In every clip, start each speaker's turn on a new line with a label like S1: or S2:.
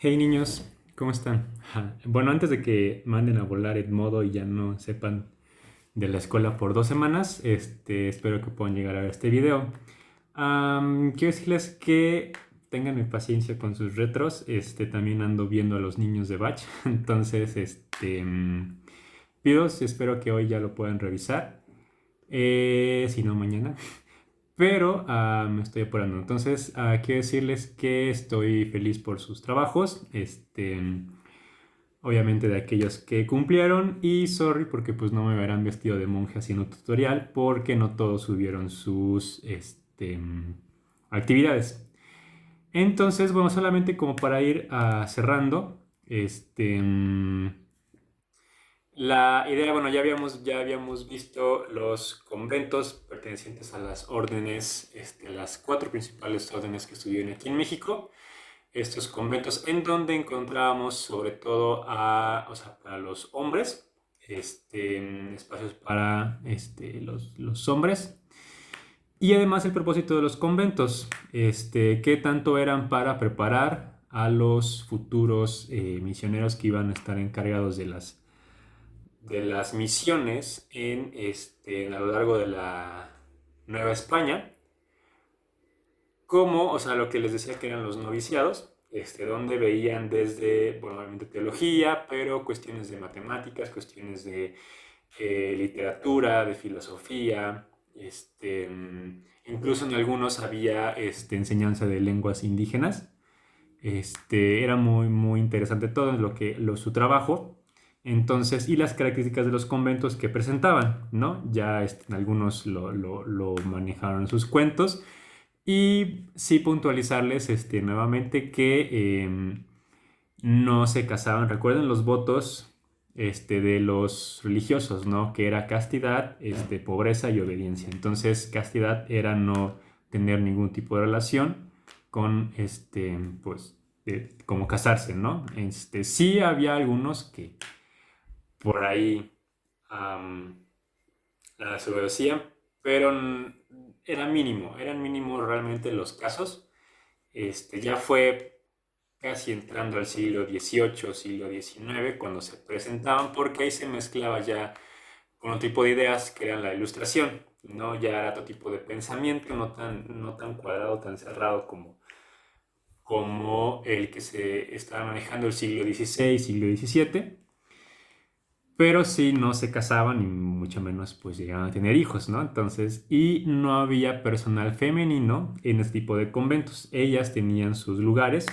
S1: Hey niños, ¿cómo están? Bueno, antes de que manden a volar en modo y ya no sepan de la escuela por 2 semanas, espero que puedan llegar a ver este video. Quiero decirles que tengan mi paciencia con sus retros. También ando viendo a los niños de Batch. Entonces, pido, espero que hoy ya lo puedan revisar. Si no, mañana. Pero me estoy apurando. Entonces, quiero decirles que estoy feliz por sus trabajos. Obviamente de aquellos que cumplieron. Y sorry porque pues no me verán vestido de monje haciendo tutorial. Porque no todos subieron sus actividades. Entonces, bueno, solamente como para ir cerrando. La idea, bueno, ya habíamos visto los conventos pertenecientes a las órdenes, las cuatro principales órdenes que estuvieron aquí en México. Estos conventos en donde encontrábamos sobre todo o sea, para los hombres, espacios para los hombres. Y además el propósito de los conventos, qué tanto eran para preparar a los futuros misioneros que iban a estar encargados de las misiones a lo largo de la Nueva España, como, o sea, lo que les decía que eran los noviciados, donde veían desde, bueno, obviamente teología, pero cuestiones de matemáticas, cuestiones de literatura, de filosofía, incluso en algunos había enseñanza de lenguas indígenas. Era muy, muy interesante todo su trabajo. Entonces, y las características de los conventos que presentaban, ¿no? Ya algunos lo manejaron en sus cuentos. Y sí puntualizarles nuevamente que no se casaban. Recuerden los votos de los religiosos, ¿no? Que era castidad, pobreza y obediencia. Entonces, castidad era no tener ningún tipo de relación con, pues, como casarse, ¿no? Sí había algunos que por ahí am, la desobedecían, pero eran mínimos realmente los casos. Ya fue casi entrando al siglo XVIII, siglo XIX, cuando se presentaban, porque ahí se mezclaba ya con otro tipo de ideas que eran la ilustración, ¿no? Ya era otro tipo de pensamiento, no tan cuadrado, tan cerrado como el que se estaba manejando el siglo XVI, siglo XVII, pero sí no se casaban y mucho menos pues llegaban a tener hijos, ¿no? Entonces, y no había personal femenino en este tipo de conventos. Ellas tenían sus lugares,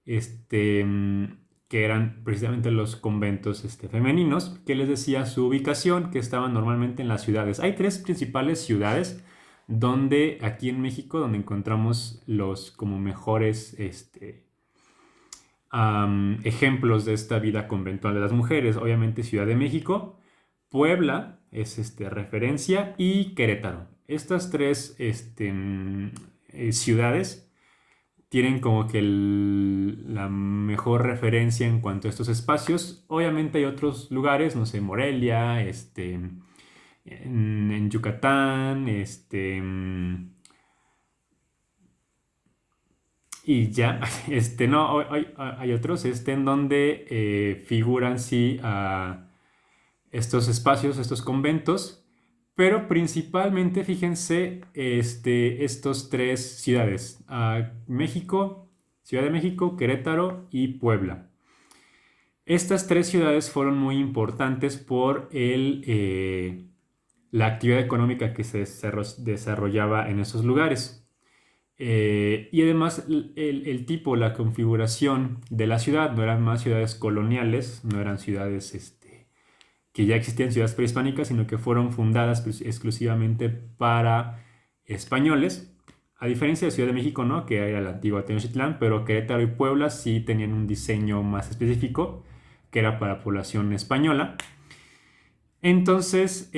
S1: este, mm, que eran precisamente los conventos femeninos, que les decía su ubicación, que estaban normalmente en las ciudades. Hay tres principales ciudades donde, aquí en México, donde encontramos los como mejores, ejemplos de esta vida conventual de las mujeres. Obviamente Ciudad de México, Puebla es referencia y Querétaro. Estas tres ciudades tienen como que la mejor referencia en cuanto a estos espacios. Obviamente hay otros lugares, no sé, Morelia, en Yucatán, y ya, no, hay otros, en donde figuran, sí, a estos espacios, estos conventos, pero principalmente, fíjense, estos tres ciudades, México, Ciudad de México, Querétaro y Puebla. Estas tres ciudades fueron muy importantes por la actividad económica que se desarrollaba en esos lugares. Y además el tipo, la configuración de la ciudad, no eran más ciudades coloniales, no eran ciudades que ya existían, ciudades prehispánicas, sino que fueron fundadas pues, exclusivamente para españoles. A diferencia de Ciudad de México, ¿no? Que era la antigua Tenochtitlán, pero Querétaro y Puebla sí tenían un diseño más específico, que era para población española. Entonces,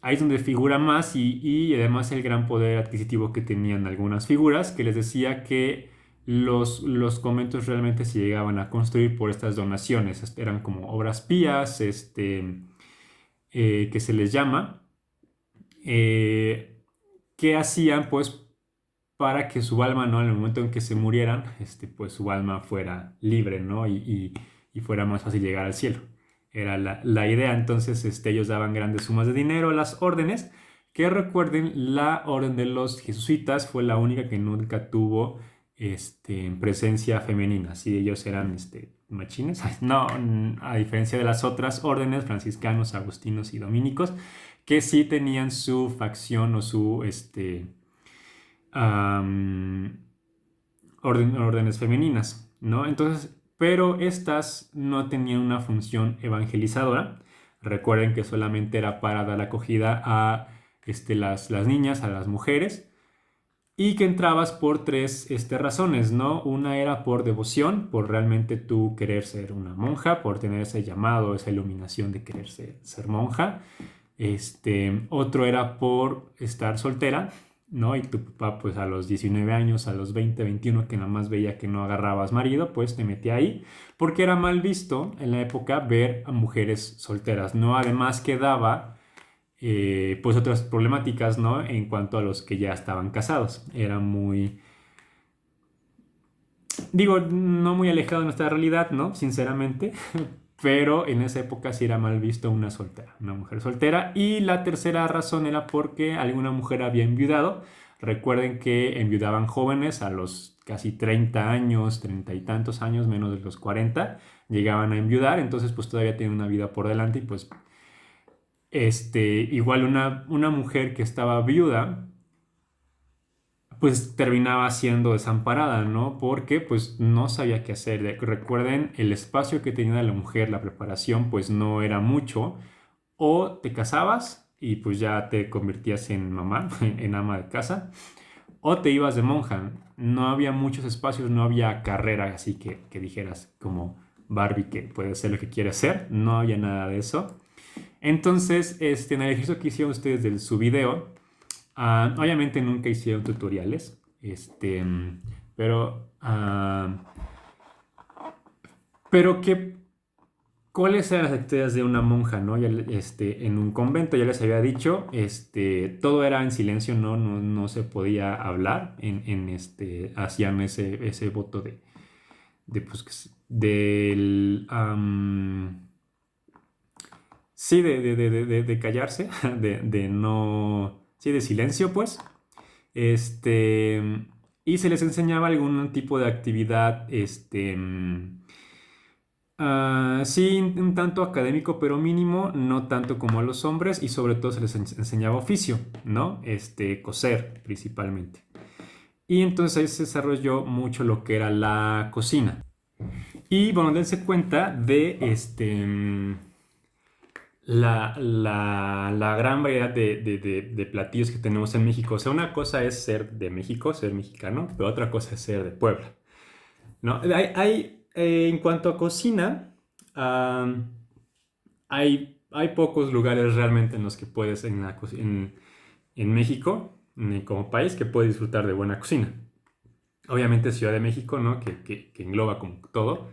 S1: ahí es donde figura más y además el gran poder adquisitivo que tenían algunas figuras, que les decía que los conventos realmente se llegaban a construir por estas donaciones. Eran como obras pías, que se les llama, eh, que hacían pues para que su alma, ¿no? En el momento en que se murieran, pues su alma fuera libre, ¿no? Y fuera más fácil llegar al cielo. Era la idea. Entonces, ellos daban grandes sumas de dinero a las órdenes, que recuerden, la orden de los jesuitas fue la única que nunca tuvo presencia femenina. Sí, ellos eran machines. No, a diferencia de las otras órdenes, franciscanos, agustinos y dominicos, que sí tenían su facción o su órdenes femeninas, ¿no? Entonces, pero estas no tenían una función evangelizadora. Recuerden que solamente era para dar acogida a las niñas, a las mujeres, y que entrabas por tres razones, ¿no? Una era por devoción, por realmente tú querer ser una monja, por tener ese llamado, esa iluminación de querer ser monja. Otro era por estar soltera, ¿no? Y tu papá, pues a los 19 años, a los 20, 21, que nada más veía que no agarrabas marido, pues te metía ahí, porque era mal visto en la época ver a mujeres solteras, ¿no? Además que daba, pues otras problemáticas, ¿no? En cuanto a los que ya estaban casados. Era muy, digo, no muy alejado de nuestra realidad, ¿no? Sinceramente. Pero en esa época sí era mal visto una soltera, una mujer soltera. Y la tercera razón era porque alguna mujer había enviudado. Recuerden que enviudaban jóvenes a los casi 30 años, 30 y tantos años, menos de los 40, llegaban a enviudar, entonces pues todavía tienen una vida por delante y pues igual una mujer que estaba viuda pues terminaba siendo desamparada, ¿no? Porque pues no sabía qué hacer. Recuerden, el espacio que tenía la mujer, la preparación, pues no era mucho. O te casabas y pues ya te convertías en mamá, en ama de casa, o te ibas de monja. No había muchos espacios, no había carrera así que dijeras como Barbie que puede ser lo que quiere hacer. No había nada de eso. Entonces, en el ejercicio que hicieron ustedes de su video, obviamente nunca hicieron tutoriales, pero, pero ¿qué, cuáles eran las actividades de una monja, ¿no? Ya, en un convento, ya les había dicho, todo era en silencio, no se podía hablar, hacían ese voto pues, del, sí, de callarse, de no, sí, de silencio, pues. Este, y se les enseñaba algún tipo de actividad, sí, un tanto académico, pero mínimo, no tanto como a los hombres, y sobre todo se les enseñaba oficio, ¿no? Coser principalmente. Y entonces ahí se desarrolló mucho lo que era la cocina. Y bueno, dense cuenta de la gran variedad de platillos que tenemos en México. O sea, una cosa es ser de México, ser mexicano, pero otra cosa es ser de Puebla, ¿no? En cuanto a cocina, hay pocos lugares realmente en los que puedes, en México, como país, que puedes disfrutar de buena cocina. Obviamente Ciudad de México, ¿no? Que engloba como todo,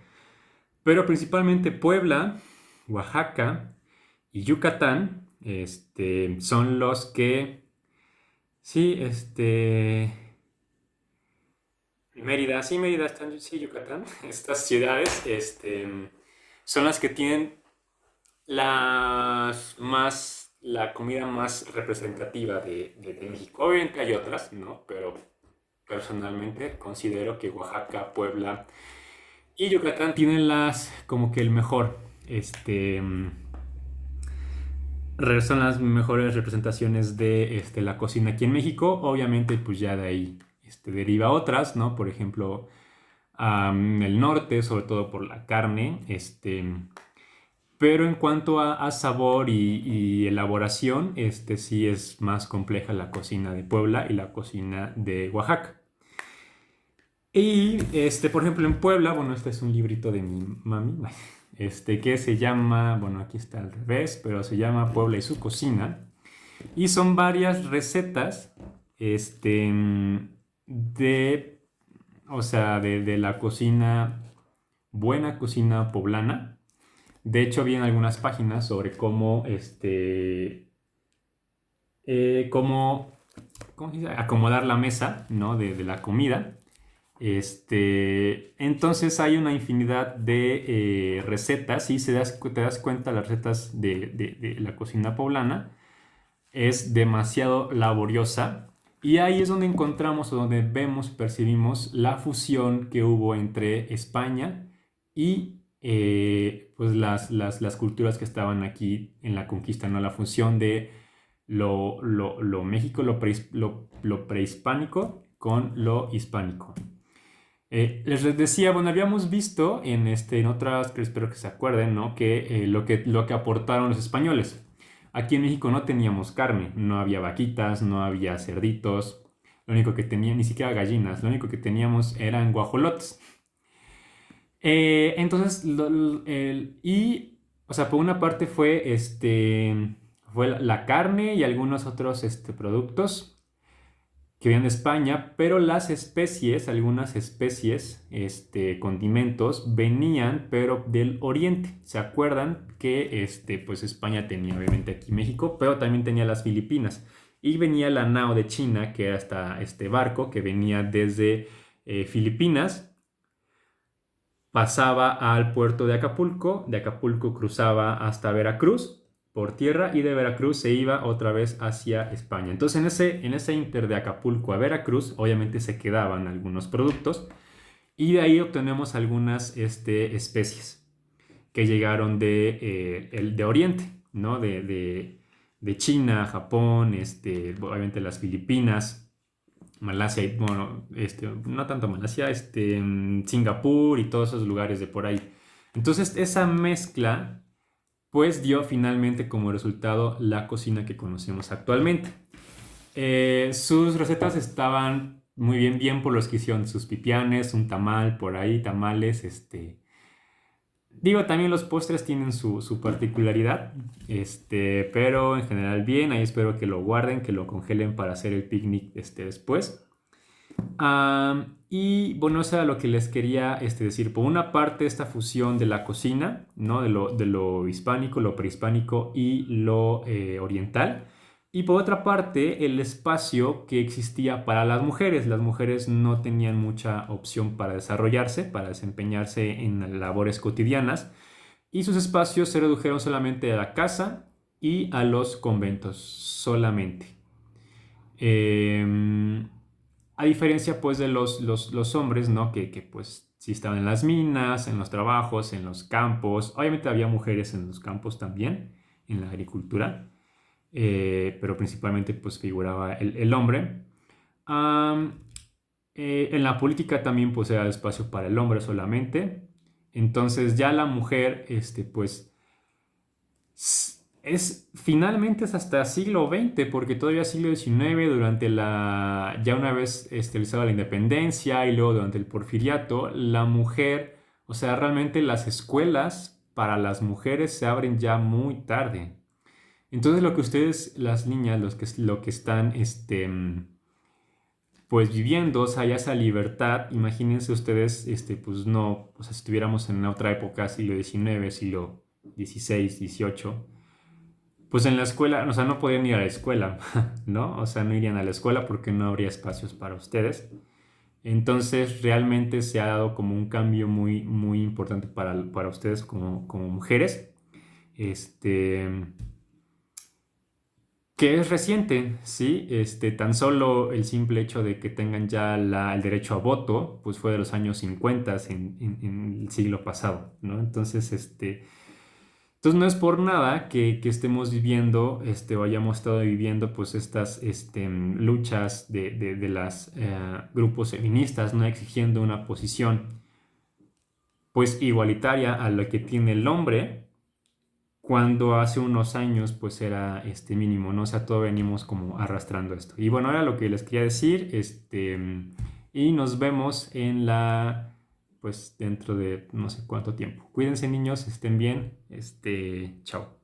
S1: pero principalmente Puebla, Oaxaca y Yucatán, son los que, sí, Mérida, sí, Mérida, sí, Yucatán, estas ciudades, son las que tienen la comida más representativa de México. Obviamente hay otras, ¿no? Pero personalmente considero que Oaxaca, Puebla y Yucatán tienen como que el mejor, son las mejores representaciones de la cocina aquí en México. Obviamente, pues ya de ahí deriva otras, ¿no? Por ejemplo, el norte, sobre todo por la carne, pero en cuanto a sabor y elaboración, sí es más compleja la cocina de Puebla y la cocina de Oaxaca. Y, por ejemplo, en Puebla, bueno, este es un librito de mi mami, que se llama, bueno, aquí está al revés, pero se llama Puebla y su cocina. Y son varias recetas, de, o sea, de la cocina, buena cocina poblana. De hecho, vi en algunas páginas sobre cómo, cómo ¿cómo se dice? Acomodar la mesa, ¿no? De la comida. Entonces hay una infinidad de recetas y te das cuenta las recetas de la cocina poblana es demasiado laboriosa y ahí es donde encontramos o donde vemos, percibimos la fusión que hubo entre España y pues las culturas que estaban aquí en la conquista, ¿no? La fusión de lo México, lo prehispánico con lo hispánico. Les decía, bueno, habíamos visto en otras, que espero que se acuerden, ¿no? Que, lo que aportaron los españoles. Aquí en México no teníamos carne, no había vaquitas, no había cerditos, lo único que tenía, ni siquiera gallinas, lo único que teníamos eran guajolotes. Entonces, o sea, por una parte fue la carne y algunos otros productos que vienen de España, pero las especies, algunas especies, condimentos, venían, pero del oriente. ¿Se acuerdan que, pues España tenía obviamente aquí México, pero también tenía las Filipinas? Y venía la nao de China, que era hasta este barco que venía desde Filipinas, pasaba al puerto de Acapulco cruzaba hasta Veracruz por tierra y de Veracruz se iba otra vez hacia España. Entonces en ese inter de Acapulco a Veracruz obviamente se quedaban algunos productos y de ahí obtenemos algunas especies que llegaron de Oriente, ¿no? De China, Japón, obviamente las Filipinas. Malasia, bueno, no tanto Malasia, Singapur y todos esos lugares de por ahí. Entonces, esa mezcla, pues dio finalmente como resultado la cocina que conocemos actualmente. Sus recetas estaban muy bien por los que hicieron sus pipianes, un tamal por ahí, tamales, Digo, también los postres tienen su particularidad, pero en general bien, ahí espero que lo guarden, que lo congelen para hacer el picnic después. Y bueno, eso era lo que les quería decir. Por una parte, esta fusión de la cocina, ¿no? De lo hispánico, lo prehispánico y lo oriental. Y por otra parte, el espacio que existía para las mujeres. Las mujeres no tenían mucha opción para desarrollarse, para desempeñarse en labores cotidianas. Y sus espacios se redujeron solamente a la casa y a los conventos, solamente. A diferencia pues de los hombres, ¿no? Que pues sí estaban en las minas, en los trabajos, en los campos. Obviamente había mujeres en los campos también, en la agricultura, pero principalmente pues figuraba el hombre. Am, en la política también pues era espacio para el hombre solamente. Entonces ya la mujer, pues finalmente es hasta siglo XX, porque todavía siglo XIX, ya una vez realizada la independencia y luego durante el porfiriato, la mujer, o sea, realmente las escuelas para las mujeres se abren ya muy tarde. Entonces lo que ustedes, las niñas, lo que están, pues viviendo, o sea, ya esa libertad, imagínense ustedes, pues no, o sea, si estuviéramos en otra época, siglo XIX, siglo XVI, XVIII, pues en la escuela, o sea, no podían ir a la escuela, ¿no? O sea, no irían a la escuela porque no habría espacios para ustedes. Entonces, realmente se ha dado como un cambio muy importante para ustedes como mujeres. Este, que es reciente, ¿sí? Tan solo el simple hecho de que tengan ya el derecho a voto, pues fue de los años 50 en el siglo pasado, ¿no? Entonces no es por nada que estemos viviendo, o hayamos estado viviendo, pues estas luchas de las grupos feministas, ¿no? Exigiendo una posición, pues igualitaria a lo que tiene el hombre, cuando hace unos años, pues era mínimo, ¿no? O sea, todo venimos como arrastrando esto. Y bueno, era lo que les quería decir, y nos vemos pues dentro de no sé cuánto tiempo. Cuídense, niños, estén bien, chao.